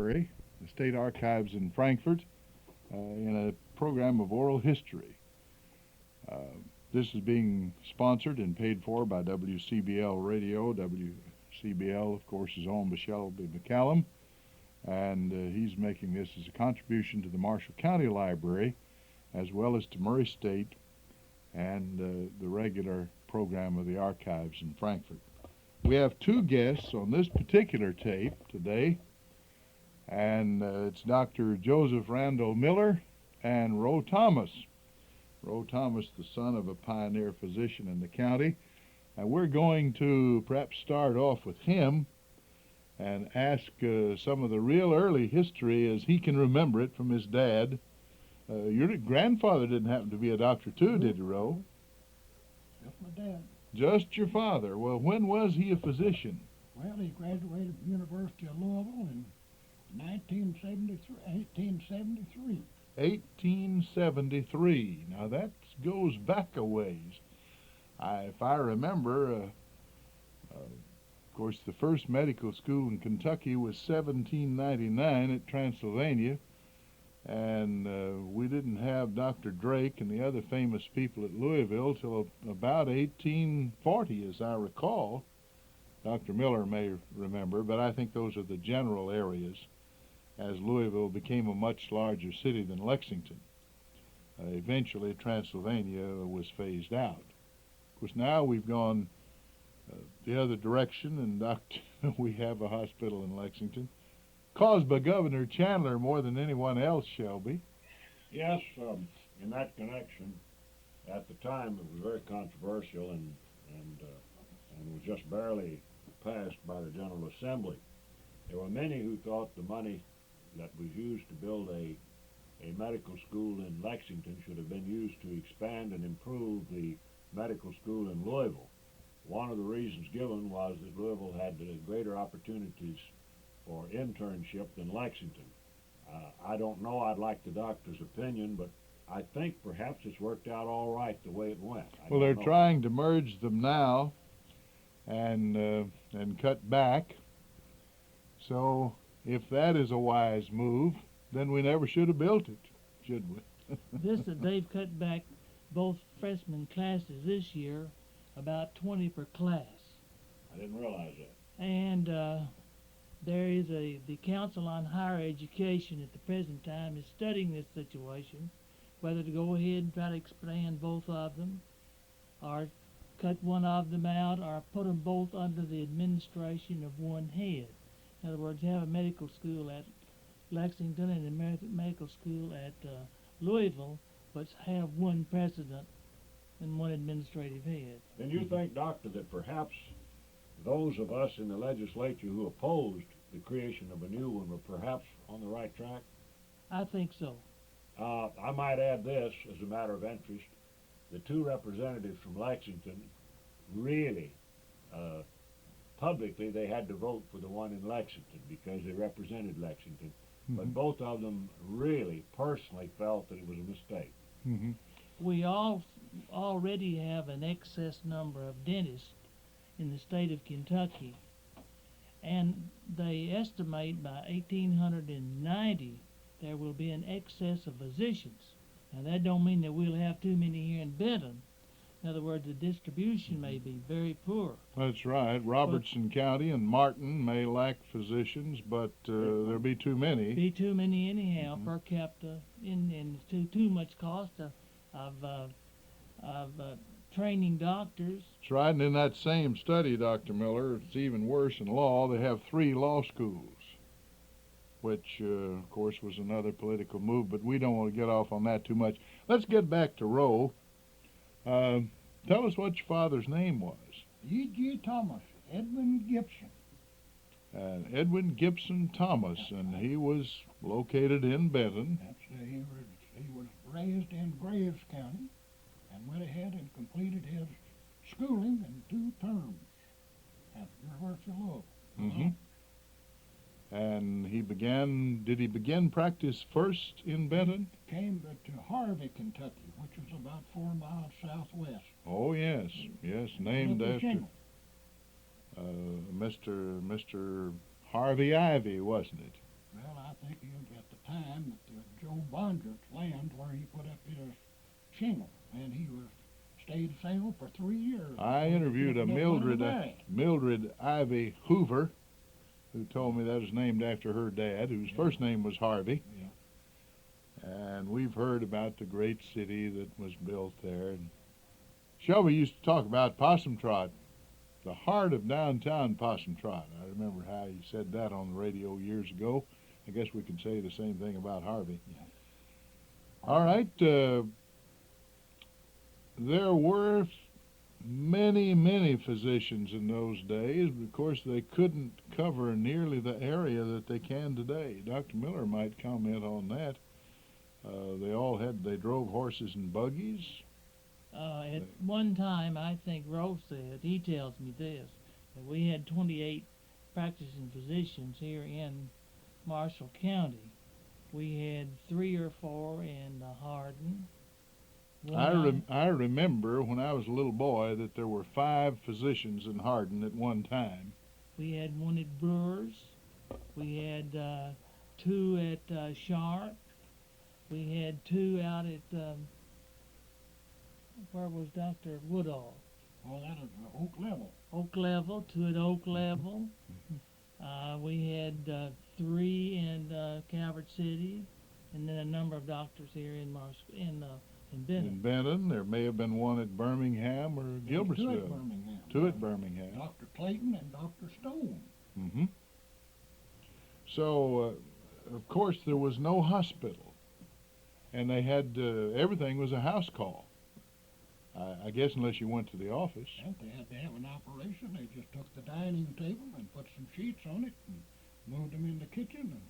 Library, the State Archives in Frankfort, in a program of oral history. Uh, this is being sponsored and paid for by WCBL Radio. WCBL, of course, is owned by Shelby McCallum, and he's making this as a contribution to the Marshall County Library, as well as to Murray State and the regular program of the Archives in Frankfort. We have two guests on this particular tape today, and it's Dr. Joseph Randall Miller and Roe Thomas. Roe Thomas, the son of a pioneer physician in the county. And we're going to perhaps start off with him and ask some of the real early history as he can remember it from his dad. Your grandfather didn't happen to be a doctor too, did you, Roe? Just my dad. Just your father. Well, when was he a physician? Well, he graduated from the University of Louisville in 1873. 1873. Now that goes back a ways. If I remember, of course, the first medical school in Kentucky was 1799 at Transylvania, and we didn't have Dr. Drake and the other famous people at Louisville till about 1840, as I recall. Dr. Miller may remember, but I think those are the general areas, as Louisville became a much larger city than Lexington. Eventually, Transylvania was phased out. Of course, now we've gone the other direction, and we have a hospital in Lexington, caused by Governor Chandler more than anyone else, Shelby. Yes, in that connection, at the time it was very controversial and was just barely passed by the General Assembly. There were many who thought the money that was used to build a medical school in Lexington should have been used to expand and improve the medical school in Louisville. One of the reasons given was that Louisville had greater opportunities for internship than Lexington. I don't know, I'd like the doctor's opinion, but I think perhaps it's worked out all right the way it went. Well, they're trying to merge them now and cut back. So if that is a wise move, then we never should have built it, should we? They've cut back both freshman classes this year, about 20 per class. I didn't realize that. And there is the Council on Higher Education at the present time is studying this situation, whether to go ahead and try to expand both of them, or cut one of them out, or put them both under the administration of one head. In other words, have a medical school at Lexington and a medical school at Louisville, but have one president and one administrative head. Then you think, Doctor, that perhaps those of us in the legislature who opposed the creation of a new one were perhaps on the right track? I think so. I might add this as a matter of interest. The two representatives from Lexington really, publicly, they had to vote for the one in Lexington because they represented Lexington. Mm-hmm. But both of them really, personally felt that it was a mistake. Mm-hmm. We already have an excess number of dentists in the state of Kentucky, and they estimate by 1890 there will be an excess of physicians. Now that don't mean that we'll have too many here in Benton. In other words, the distribution may be very poor. That's right. Robertson County and Martin may lack physicians, but there'll be too many. Be too many anyhow per capita, and too much cost of training doctors. That's right, and in that same study, Dr. Miller, it's even worse in law. They have 3 law schools, which, of course, was another political move, but we don't want to get off on that too much. Let's get back to Roe. Tell us what your father's name was. E.G. Thomas, Edwin Gibson. Edwin Gibson Thomas, and he was located in Benton. He was raised in Graves County and went ahead and completed his schooling in 2 terms at the University of Louisville. Mm-hmm. And did he begin practice first in Benton? Came to Harvey, Kentucky, which was about 4 miles southwest. Oh, yes, named after Mr. Harvey Ivy, wasn't it? Well, Bonder's land where he put up his shingle, and he stayed single for 3 years. I before he interviewed a took that money to marry. Mildred Ivy Hoover, who told me that was named after her dad, whose Yeah. first name was Harvey. Yeah. And we've heard about the great city that was built there. And Shelby used to talk about Possum Trot, the heart of downtown Possum Trot. I remember how he said that on the radio years ago. I guess we can say the same thing about Harvey. Yeah. All right. There were many physicians in those days. Of course, they couldn't cover nearly the area that they can today. Dr. Miller might comment on that. They drove horses and buggies. At one time, I think Rolf said, he tells me this, that we had 28 practicing physicians here in Marshall County. We had 3 or 4 in Hardin. I remember when I was a little boy that there were 5 physicians in Hardin at one time. We had 1 at Brewers. We had 2 at Sharp. We had 2 out at, where was Dr. Woodall? Oh, that is Oak Level. Oak Level, 2 at Oak Level. We had 3 in Calvert City, and then a number of doctors here in Benton. In Benton, there may have been 1 at Birmingham or 2 at Gilbertsville. Birmingham. 2 at Birmingham. Dr. Clayton and Dr. Stone. Mm-hmm. So, of course, there was no hospital, and they had everything was a house call. I guess unless you went to the office. And they had to have an operation. They just took the dining table and put some sheets on it and moved them in the kitchen, and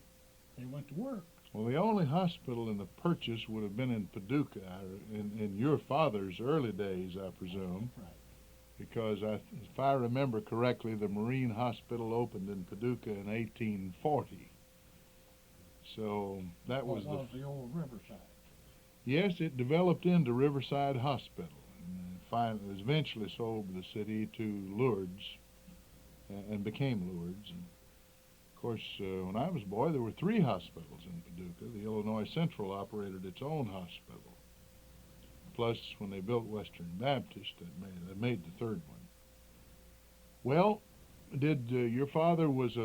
they went to work. Well, the only hospital in the Purchase would have been in Paducah, in your father's early days, I presume, Right. because if I remember correctly, the Marine Hospital opened in Paducah in 1840. So that was the old Riverside. Yes, it developed into Riverside Hospital, and finally was eventually sold to the city to Lourdes, and became Lourdes. And of course, when I was a boy, there were 3 hospitals in Paducah. The Illinois Central operated its own hospital. Plus, when they built Western Baptist, they made the 3rd one. Well, your father was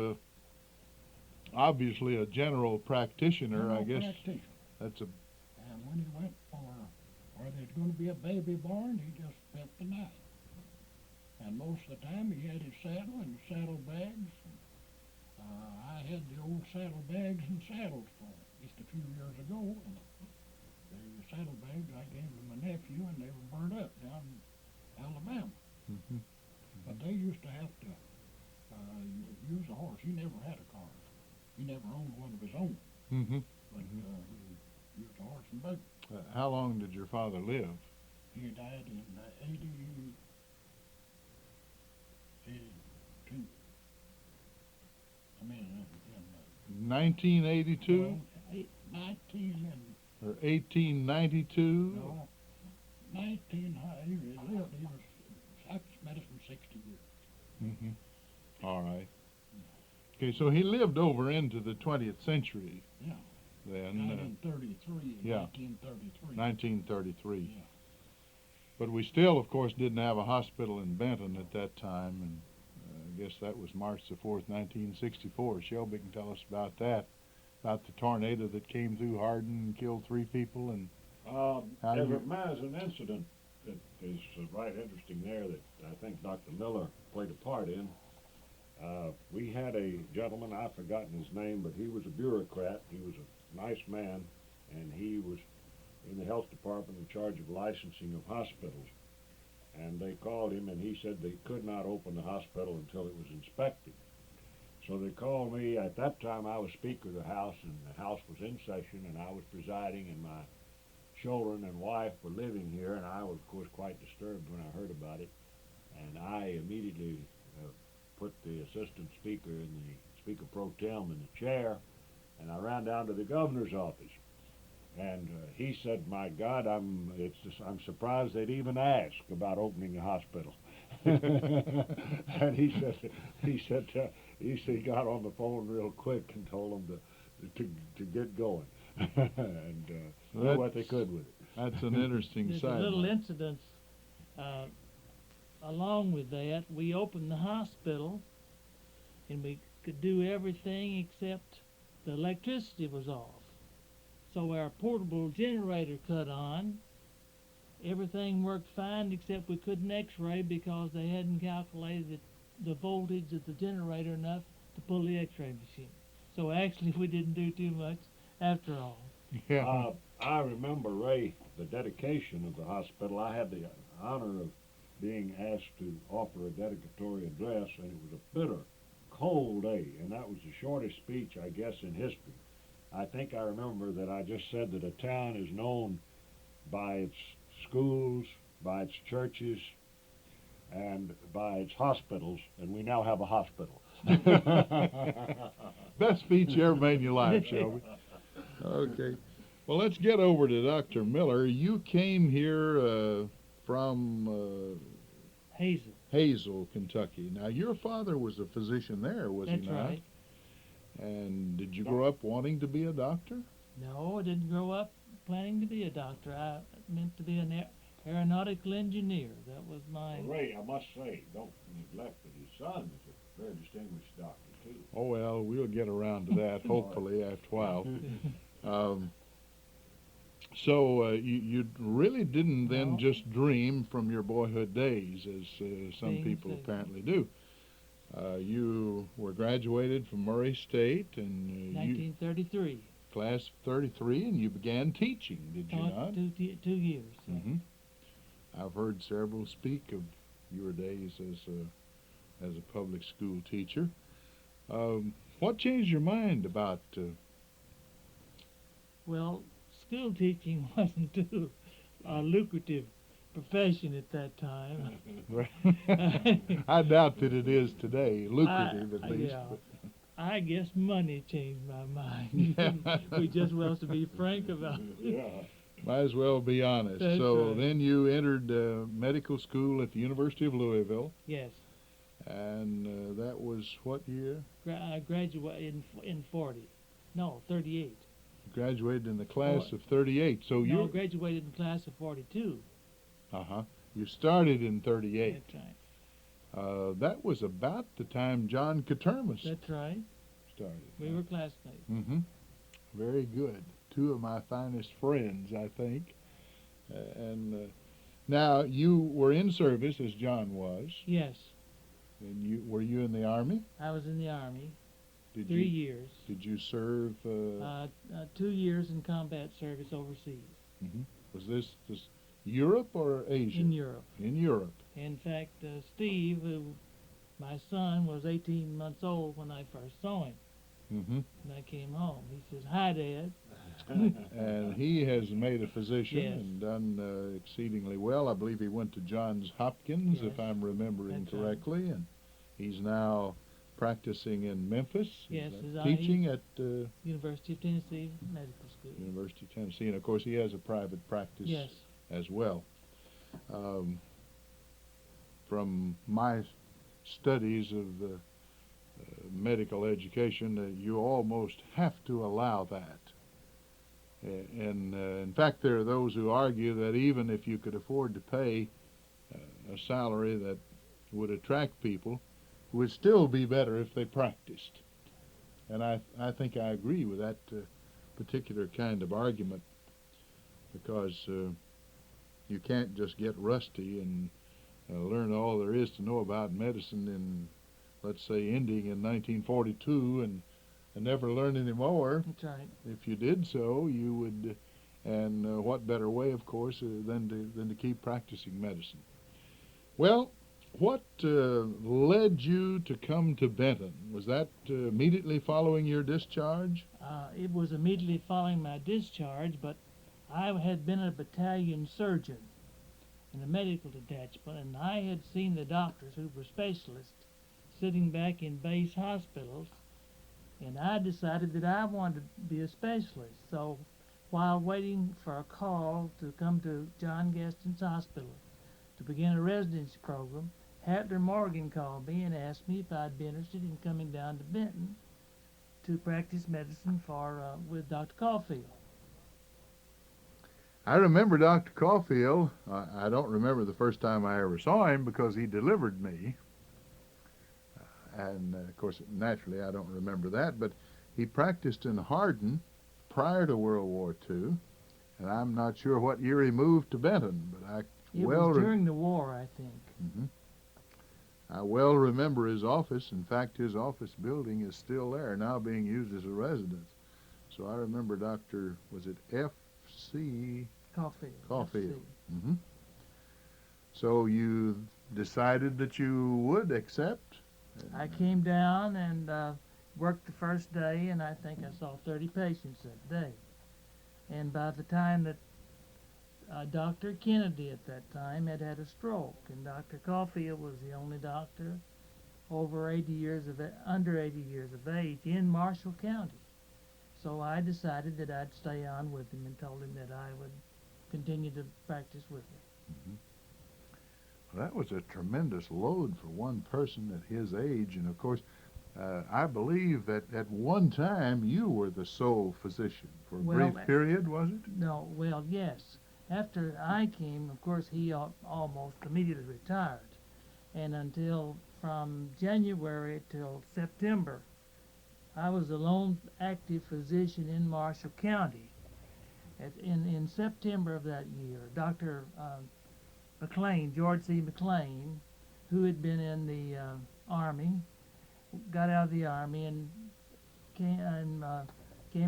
obviously a general practitioner, I guess. Practitioner. That's a And when he went for where there's going to be a baby born, he just spent the night. And most of the time, he had his saddle and saddlebags. I had the old saddlebags and saddles for him just a few years ago. And the saddlebags I gave to my nephew, and they were burnt up down in Alabama. Mm-hmm. But they used to have to use a horse. He never had a car. He never owned one of his own. Mm-hmm. But he used a horse and buggy. How long did your father live? He died in 82. 1982 19 or 1892? no, 19. He lived. He was practiced medicine 60 years. Mm-hmm. All right. Okay, so he lived over into the 20th century. Yeah. Then 1933. yeah. 1933. 1933. Yeah. But we still, of course, didn't have a hospital in Benton at that time, and I guess that was March the 4th, 1964. Shelby can tell us about that, about the tornado that came through Hardin and killed 3 people. And There was an incident that is right interesting there that I think Dr. Miller played a part in. We had a gentleman, I've forgotten his name, but he was a bureaucrat. He was a nice man, and he was in the health department in charge of licensing of hospitals. And they called him, and he said they could not open the hospital until it was inspected. So they called me. At that time, I was Speaker of the House, and the House was in session, and I was presiding, and my children and wife were living here, and I was, of course, quite disturbed when I heard about it. And I immediately put the Assistant Speaker and the Speaker Pro Tem in the chair, and I ran down to the governor's office. And he said, "My God, I'm surprised they'd even ask about opening a hospital." And he got on the phone real quick and told them to get going and do what they could with it. That's an interesting There's side. a little incident along with that. We opened the hospital, and we could do everything except the electricity was off. So our portable generator cut on. Everything worked fine except we couldn't x-ray because they hadn't calculated the voltage of the generator enough to pull the x-ray machine. So actually we didn't do too much after all. Yeah. I remember, Ray, the dedication of the hospital. I had the honor of being asked to offer a dedicatory address, and it was a bitter, cold day, and that was the shortest speech, I guess, in history. I think I remember that I just said that a town is known by its schools, by its churches, and by its hospitals, and we now have a hospital. Best speech you ever made in your life, Shelby. Okay. Well, let's get over to Dr. Miller. You came here from Hazel. Kentucky. Now, your father was a physician there, was That's he not? right. And did you grow up wanting to be a doctor? No, I didn't grow up planning to be a doctor. I meant to be an aeronautical engineer. That was my... Well, Ray, I must say, don't neglect that his son is a very distinguished doctor, too. Oh, well, we'll get around to that, hopefully, after a while. So you really didn't then No. just dream from your boyhood days, as some Things people that- apparently do. You were graduated from Murray State, and you 1933. class of 33, and you began teaching, did you Taught not? 2 years. Hmm. I've heard several speak of your days as a public school teacher. What changed your mind about? Well, school teaching wasn't too lucrative profession at that time. I doubt that it is today, lucrative at least. Yeah. but- I guess money changed my mind. We just well to be frank about it. Yeah. Might as well be honest. That's So right. then you entered medical school at the University of Louisville, Yes. and that was what year? I graduated in 40. No, 38. Graduated in the class of 38. So No, you graduated in class of 42. you started in 38. That's right. That was about the time John Katermas That's right. started. We were classmates. Mm-hmm. Very good. Two of my finest friends, I think. Now you were in service as John was, Yes. and were you in the Army? I was in the Army. Did 3 you years. Did you serve? 2 years in combat service overseas. Was this Europe or Asia? In Europe. In Europe. In fact, Steve, my son, was 18 months old when I first saw him. Mm-hmm. And I came home. He says, "Hi, Dad." And he has made a physician Yes. and done exceedingly well. I believe he went to Johns Hopkins, if Yes. I'm remembering That's right. correctly, and he's now practicing in Memphis. Yes, and, teaching at University of Tennessee Medical School. University of Tennessee, and of course he has a private practice Yes. as well. From my studies of medical education, you almost have to allow that. And in fact, there are those who argue that even if you could afford to pay a salary that would attract people, it would still be better if they practiced. And I think I agree with that particular kind of argument, because you can't just get rusty and learn all there is to know about medicine in, let's say, ending in 1942 and never learn any more. That's right. If you did so, you would, and what better way, of course, than to keep practicing medicine. Well, what led you to come to Benton? Was that immediately following your discharge? It was immediately following my discharge, but I had been a battalion surgeon in a medical detachment, and I had seen the doctors who were specialists sitting back in base hospitals, and I decided that I wanted to be a specialist. So while waiting for a call to come to John Gaston's hospital to begin a residency program, Hatler Morgan called me and asked me if I'd be interested in coming down to Benton to practice medicine with Dr. Caulfield. I remember Dr. Caulfield. I don't remember the first time I ever saw him because he delivered me. And, of course, naturally, I don't remember that. But he practiced in Hardin prior to World War II. And I'm not sure what year he moved to Benton. But It was during the war, I think. I well remember his office. In fact, his office building is still there, now being used as a residence. So I remember Dr. was it F.C. Caulfield. Caulfield. So you decided that you would accept? I came down and worked the first day, and I think I saw 30 patients that day. And by the time that Dr. Kennedy at that time had a stroke, and Dr. Caulfield was the only doctor under 80 years of age in Marshall County. So I decided that I'd stay on with him and told him that I would continue to practice with him. Well, that was a tremendous load for one person at his age, and of course, I believe that at one time you were the sole physician for a brief period, was it? No, well, yes. After I came, of course, he almost immediately retired, and until from January till September, I was the lone active physician in Marshall County. In September of that year, Dr. McLean, George C. McLean, who had been in the Army, got out of the Army and came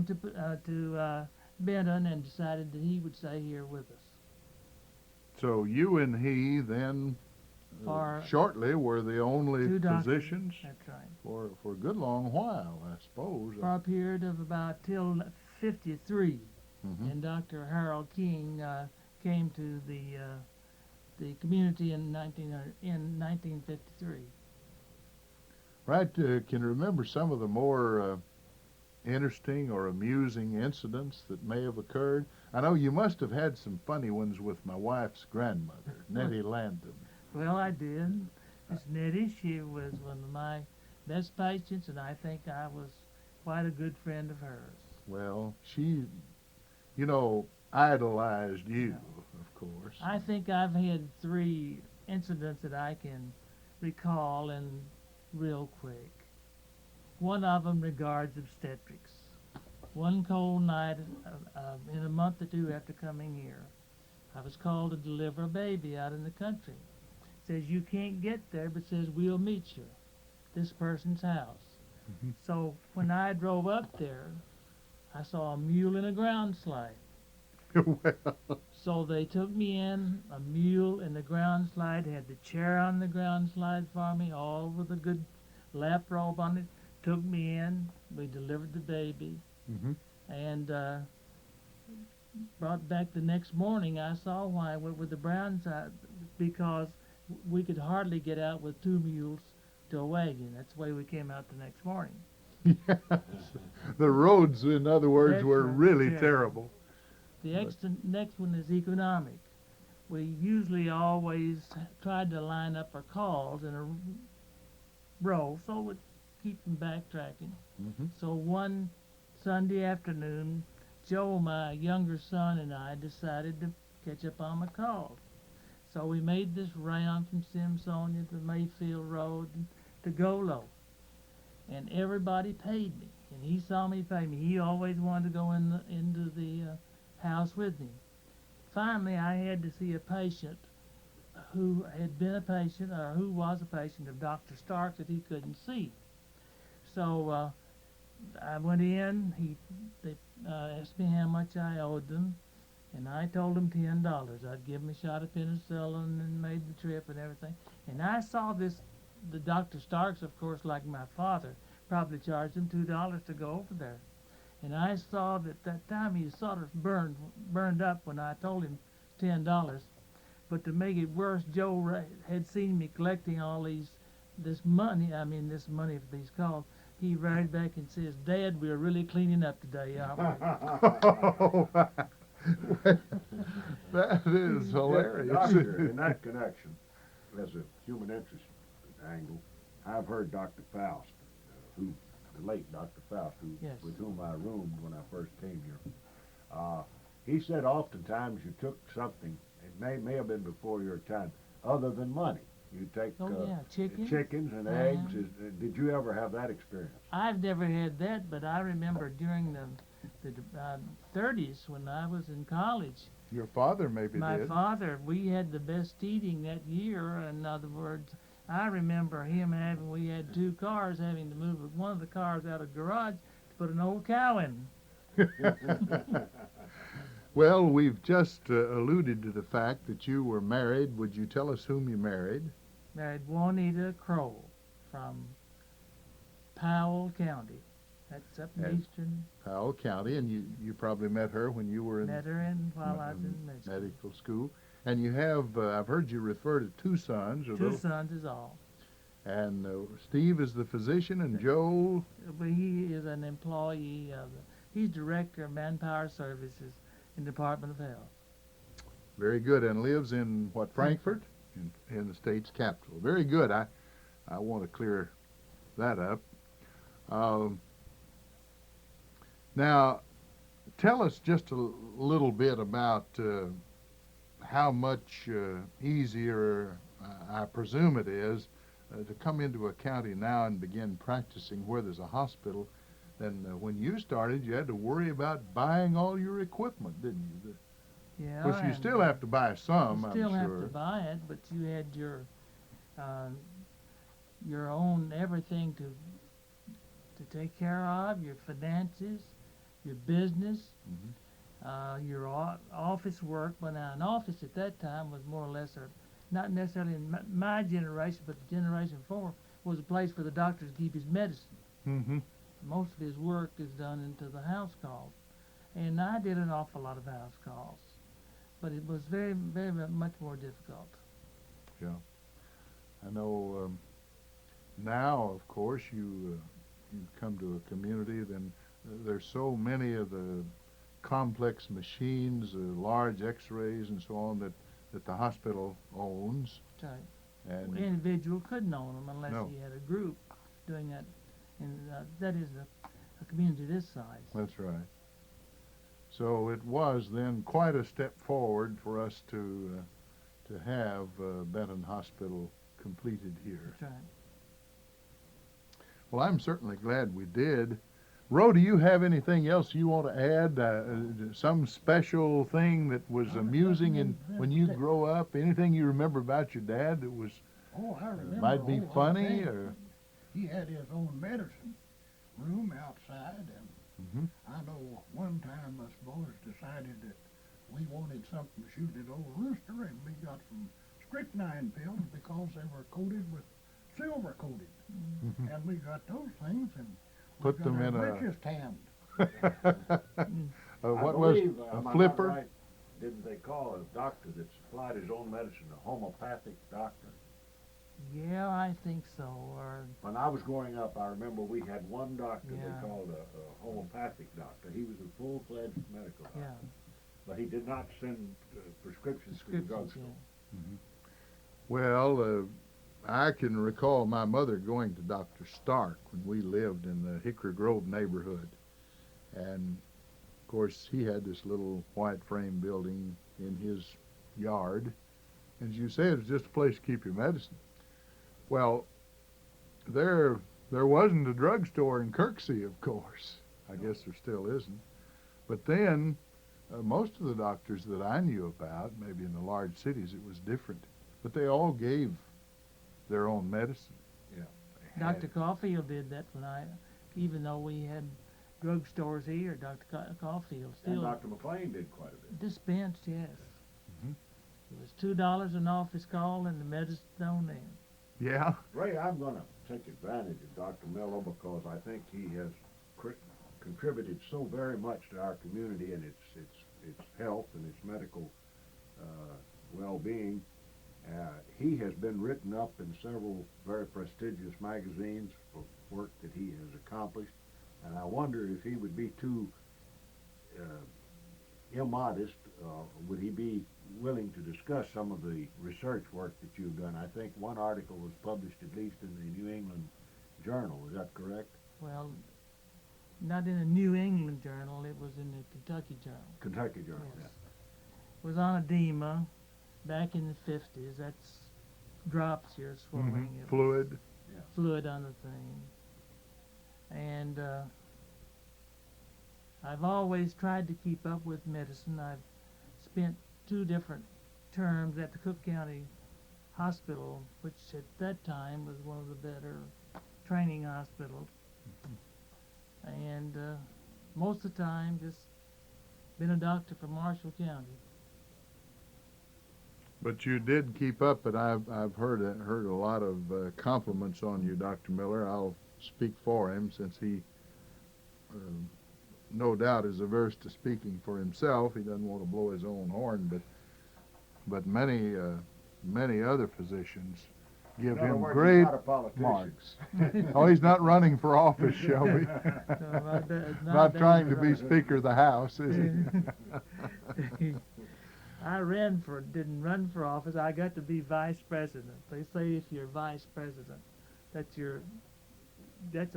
to Benton and decided that he would stay here with us. So you and he then shortly were the only physicians? That's right. For a good long while, I suppose. For a period of about till 53. And Dr. Harold King came to the community in 1953. Right. Can you remember some of the more interesting or amusing incidents that may have occurred? I know you must have had some funny ones with my wife's grandmother, Nettie Landon. Well, I did. Miss Nettie, she was one of my best patients, and I think I was quite a good friend of hers. Well, she, idolized you, of course. I think I've had 3 incidents that I can recall and real quick. One of them regards obstetrics. One cold night in a month or 2 after coming here, I was called to deliver a baby out in the country. Says you can't get there, but says we'll meet you at this person's house. So when I drove up there, I saw a mule in a ground slide. Well. So they took me in, a mule in the ground slide, had the chair on the ground slide for me, all with a good lap robe on it, took me in, we delivered the baby, and brought back the next morning. I saw why I went with the brown side, because we could hardly get out with 2 mules to a wagon. That's the way we came out the next morning. Yes. The roads, in other words, were really terrible. The next one is economic. We usually always tried to line up our calls in a row, so we'd keep them backtracking. So one Sunday afternoon, Joe, my younger son, and I decided to catch up on my calls. So we made this round from Simsonia to Mayfield Road to Golo. And everybody paid me, and he saw me pay me. He always wanted to go into the house with me. Finally, I had to see a patient who had been a patient, or who was a patient of Dr. Stark that he couldn't see. So I went in. They asked me how much I owed them, and I told them $10. I'd give them a shot of penicillin and made the trip and everything. And I saw the Dr. Starks, of course, like my father, probably charged him $2 to go over there. And I saw that time he sort of burned up when I told him $10. But to make it worse, Joe had seen me collecting all this money for these calls. He ran back and says, "Dad, we're really cleaning up today, aren't we?" That is hilarious. Doctor, in that connection, as a human interest angle, I've heard Dr. Faust, who late Dr. Faust, Yes. with whom I roomed when I first came here. He said oftentimes you took something, it may have been before your time, other than money. You take Oh, yeah, chicken. chickens and Uh-huh. eggs. Did you ever have that experience? I've never had that, but I remember during the 30s when I was in college, Your father maybe my did. father, we had the best eating that year. In other words, I remember we had two cars, having to move one of the cars out of the garage to put an old cow in. Well, we've just alluded to the fact that you were married. Would you tell us whom you married? Married Juanita Kroll from Powell County. That's up in And eastern. Powell County, and you probably met her when you were in Met her while I was in medical school. And you have, I've heard you refer to two sons. Two sons is all. And Steve is the physician, and Joe? But he is an employee he's director of manpower services in the Department of Health. Very good, and lives in what, Frankfurt? In the state's capital. Very good. I want to clear that up. Now, tell us just a little bit about how much easier, I presume it is, to come into a county now and begin practicing where there's a hospital than when you started. You had to worry about buying all your equipment, didn't you? Yeah. Of course, you still have to buy some, You still I'm have sure. to buy it, but you had your own everything to take care of, your finances, your business, your office work. But now an office at that time was more or less, not necessarily in my generation, but the generation before, was a place for the doctor to keep his medicine. Mm-hmm. Most of his work is done into the house calls. And I did an awful lot of house calls. But it was very, very much more difficult. Yeah. I know now, of course, you've come to a community, then there's so many of the complex machines, large x-rays and so on that the hospital owns. That's right. And An individual couldn't own them unless No. he had a group doing that. And that is a community this size. that's right. So it was then quite a step forward for us to have Benton Hospital completed here. That's right. Well, I'm certainly glad we did. Ro, do you have anything else you want to add? Some special thing that was amusing when you grow up? Anything you remember about your dad that was Oh, I remember. might be a whole lot of funny? things. Or He had his own medicine room outside, and Mhm. I know one time us boys decided that we wanted something to shoot at old rooster, and we got some strychnine pills because they were coated with silver coated, and we got those things and we Put got them our in a- britches tanned. what I was believe, a am I not flipper? right, didn't they call a doctor that supplied his own medicine a homeopathic doctor? Yeah, I think so. Or When I was growing up, I remember we had one doctor Yeah. they called a homeopathic doctor. He was a full-fledged medical doctor. yeah, But he did not send prescriptions to the prescriptions. drugstore. Yeah. Well, I can recall my mother going to Dr. Stark when we lived in the Hickory Grove neighborhood. And, of course, he had this little white frame building in his yard. And as you say, it was just a place to keep your medicine. Well, there wasn't a drugstore in Kirksey, of course. I guess there still isn't. But then, most of the doctors that I knew about, maybe in the large cities, it was different. But they all gave their own medicine. Yeah. Dr. Caulfield did that even though we had drugstores here, Dr. Caulfield And still Dr. McLean did quite a bit. dispensed, yes. Mhm. It was $2 an office call and the medicine on them. Yeah. Ray, I'm going to take advantage of Dr. Miller because I think he has contributed so very much to our community and its health and its medical well-being. He has been written up in several very prestigious magazines for work that he has accomplished, and I wonder if he would be too immodest. Would he be willing to discuss some of the research work that you've done? I think one article was published at least in the New England Journal. Is that correct? well, not in a New England journal, it was in the Kentucky Journal. Kentucky Journal. Yes. It was on edema back in the 50s. That's drops here swelling. It was Fluid. fluid on the thing. And I've always tried to keep up with medicine. I've spent 2 different terms at the Cook County Hospital, which at that time was one of the better training hospitals. And most of the time just been a doctor for Marshall County. But you did keep up, and I've heard a lot of compliments on you, Dr. Miller. I'll speak for him, since he no doubt is averse to speaking for himself. He doesn't want to blow his own horn, but many other physicians give In other him words, great he's not a politician. marks. Oh, he's not running for office, Shelby. Not trying to be Speaker of the House, is he? Didn't run for office. I got to be vice president. They say if you're vice president, that's the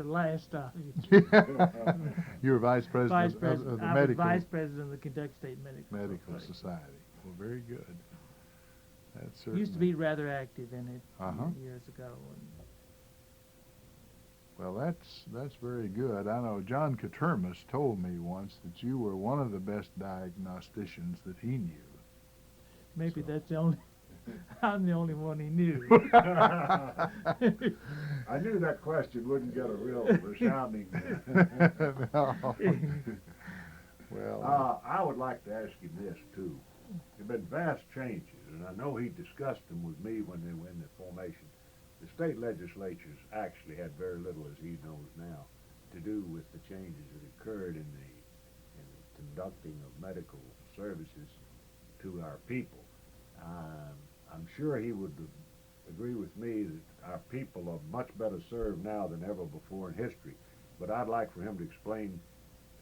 last stop. You're vice president, Vice president. of the I was medical vice president of the Kentucky State Medical Society. Well, very good. That's certainly Used to be rather active in it Uh-huh. years ago. Well, that's very good. I know John Katermas told me once that you were one of the best diagnosticians that he knew. Maybe So. that's the only. I'm the only one he knew. I knew that question wouldn't get a real resounding. No. Well, I would like to ask him this too. There have been vast changes, and I know he discussed them with me when they were in the formation. The state legislatures actually had very little, as he knows now, to do with the changes that occurred in the conducting of medical services to our people. I'm sure he would agree with me that our people are much better served now than ever before in history. But I'd like for him to explain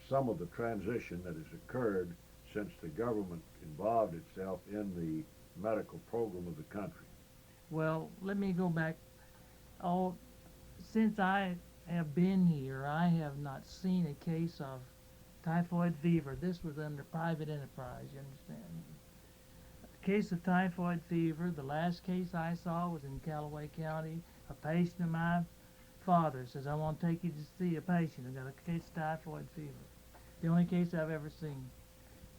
some of the transition that has occurred since the government involved itself in the medical program of the country. Well, let me go back. Since I have been here, I have not seen a case of typhoid fever. This was under private enterprise, you understand? A case of typhoid fever, the last case I saw was in Callaway County. A patient of my father says, I want to take you to see a patient who got a case of typhoid fever. The only case I've ever seen.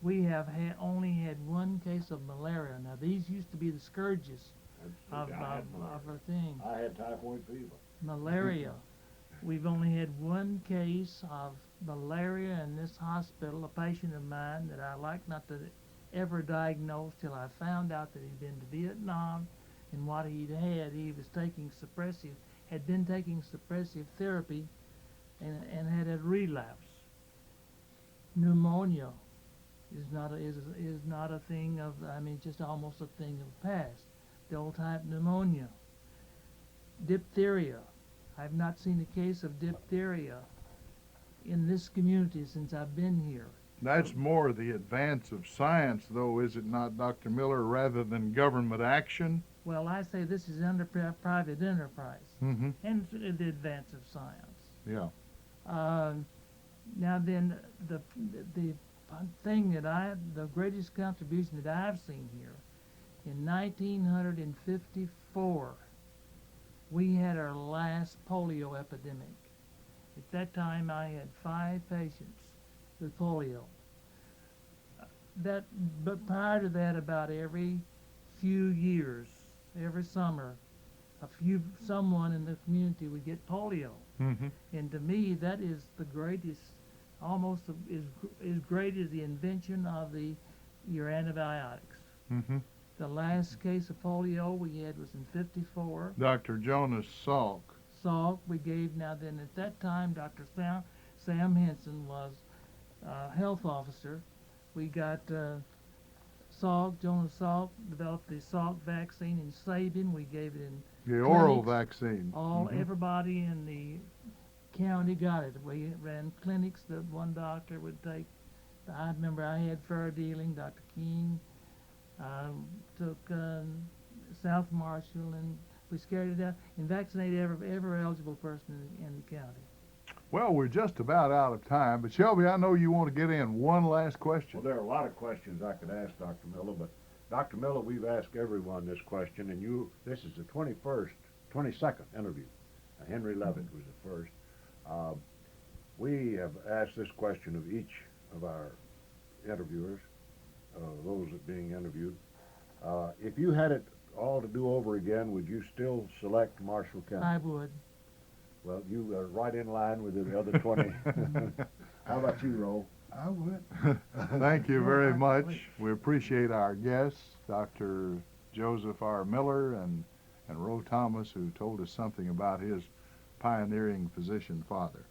We have only had 1 case of malaria. Now, these used to be the scourges of our thing. I had typhoid fever. Malaria. We've only had 1 case of malaria in this hospital, a patient of mine that I like not to ever diagnose till I found out that he'd been to Vietnam, and what he'd had, he was taking had been taking suppressive therapy and had a relapse. Pneumonia is not a thing of, just almost a thing of the past. The old type pneumonia. Diphtheria. I've not seen a case of diphtheria in this community since I've been here. that's more the advance of science, though, is it not, Dr. Miller, rather than government action? Well, I say this is under private enterprise Mm-hmm. and the advance of science. Yeah. Now then, the thing the greatest contribution that I've seen here, in 1954, we had our last polio epidemic. At that time, I had 5 patients with polio. But prior to that, about every few years, every summer, someone in the community would get polio. Mm-hmm. And to me, that is the greatest, almost as great as the invention of your antibiotics. Mm-hmm. The last case of polio we had was in 54. Dr. Jonas Salk. Salk, we gave, now then at that time, Dr. Sam Henson was health officer. We got Jonas Salk developed the Salk vaccine in Sabin. We gave it in The oral clinics. vaccine. Everybody in the county got it. We ran clinics that one doctor would take. I remember I had fair dealing, Dr. King took South Marshall, and we scared it out and vaccinated every eligible person in the county. Well, we're just about out of time, but Shelby, I know you want to get in one last Well, question. there are a lot of questions I could ask Dr. Miller, but Dr. Miller, we've asked everyone this question, and this is the 22nd interview. Henry Levitt was the first. We have asked this question of each of our interviewers, those that being interviewed. If you had it all to do over again, would you still select Marshall County? I would. Well, you are right in line with the other 20. How about you, Ro? I would. Thank you very much. We appreciate our guests, Dr. Joseph R. Miller and Roe Thomas, who told us something about his pioneering physician father.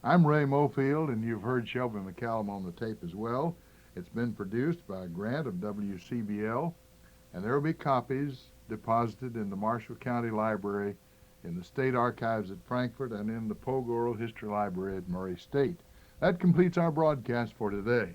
I'm Ray Mofield, and you've heard Shelby McCallum on the tape as well. It's been produced by Grant of WCBL, and there will be copies deposited in the Marshall County Library, in the State Archives at Frankfort, and in the Pogue Oral History Library at Murray State. That completes our broadcast for today.